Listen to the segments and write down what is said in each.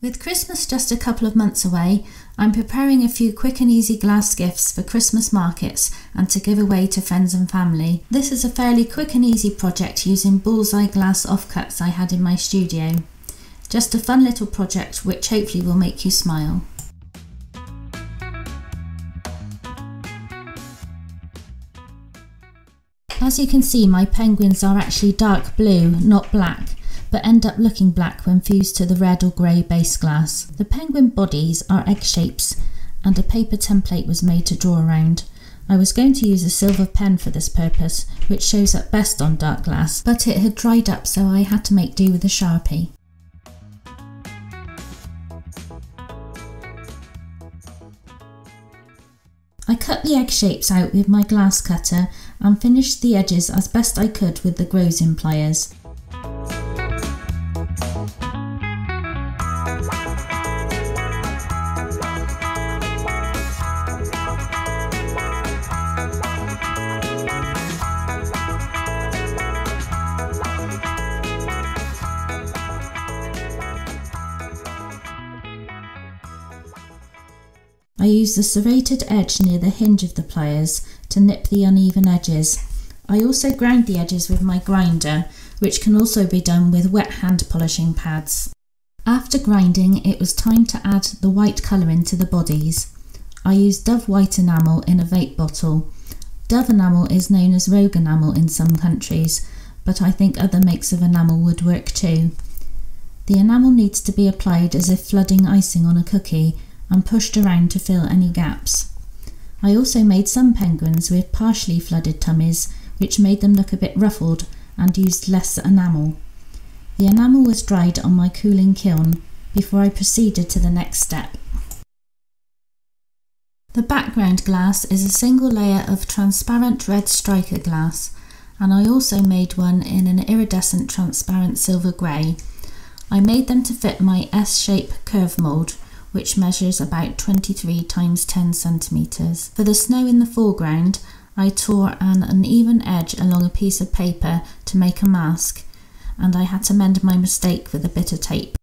With Christmas just a couple of months away, I'm preparing a few quick and easy glass gifts for Christmas markets and to give away to friends and family. This is a fairly quick and easy project using bullseye glass offcuts I had in my studio. Just a fun little project which hopefully will make you smile. As you can see, my penguins are actually dark blue, not black, but end up looking black when fused to the red or grey base glass. The penguin bodies are egg shapes and a paper template was made to draw around. I was going to use a silver pen for this purpose, which shows up best on dark glass, but it had dried up, so I had to make do with a Sharpie. I cut the egg shapes out with my glass cutter and finished the edges as best I could with the Grozin pliers. I used the serrated edge near the hinge of the pliers to nip the uneven edges. I also ground the edges with my grinder, which can also be done with wet hand polishing pads. After grinding, it was time to add the white colour into the bodies. I used Dove white enamel in a vape bottle. Dove enamel is known as rogue enamel in some countries, but I think other makes of enamel would work too. The enamel needs to be applied as if flooding icing on a cookie, and pushed around to fill any gaps. I also made some penguins with partially flooded tummies, which made them look a bit ruffled, and used less enamel. The enamel was dried on my cooling kiln before I proceeded to the next step. The background glass is a single layer of transparent red striker glass, and I also made one in an iridescent transparent silver grey. I made them to fit my S-shape curve mould, which measures about 23 × 10 centimetres. For the snow in the foreground, I tore an uneven edge along a piece of paper to make a mask, and I had to mend my mistake with a bit of tape.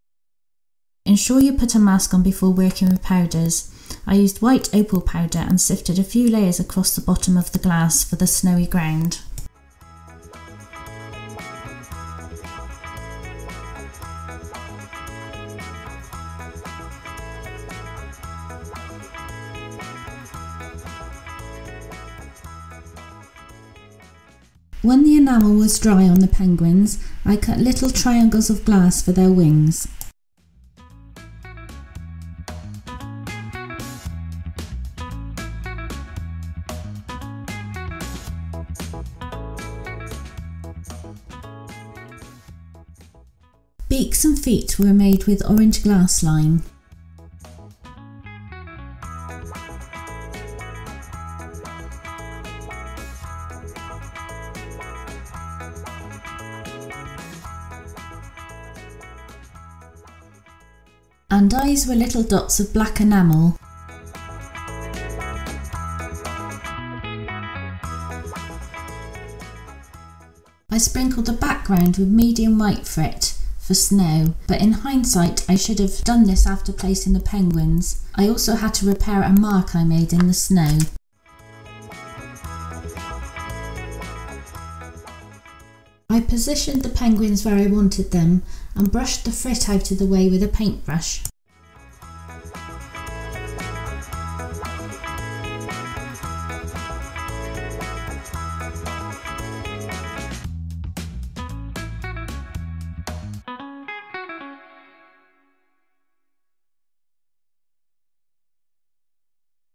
Ensure you put a mask on before working with powders. I used white opal powder and sifted a few layers across the bottom of the glass for the snowy ground. When the enamel was dry on the penguins, I cut little triangles of glass for their wings. Beaks and feet were made with orange glass line. And eyes were little dots of black enamel. I sprinkled the background with medium white frit for snow, but in hindsight I should have done this after placing the penguins. I also had to repair a mark I made in the snow. I positioned the penguins where I wanted them and brushed the frit out of the way with a paintbrush.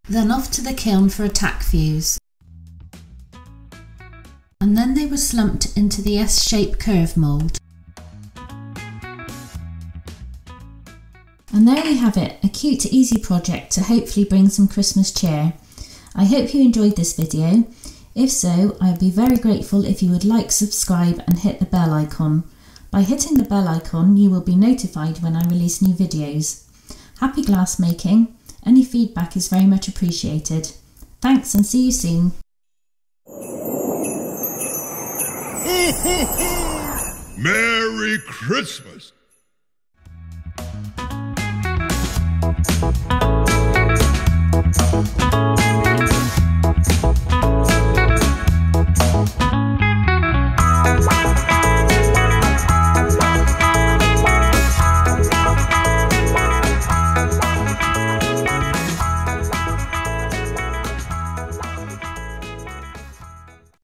Then off to the kiln for a tack fuse. And then they were slumped into the S-shape curve mould. And there we have it, a cute easy project to hopefully bring some Christmas cheer. I hope you enjoyed this video. If so, I would be very grateful if you would like, subscribe and hit the bell icon. By hitting the bell icon you will be notified when I release new videos. Happy glass making! Any feedback is very much appreciated. Thanks and see you soon. Merry Christmas!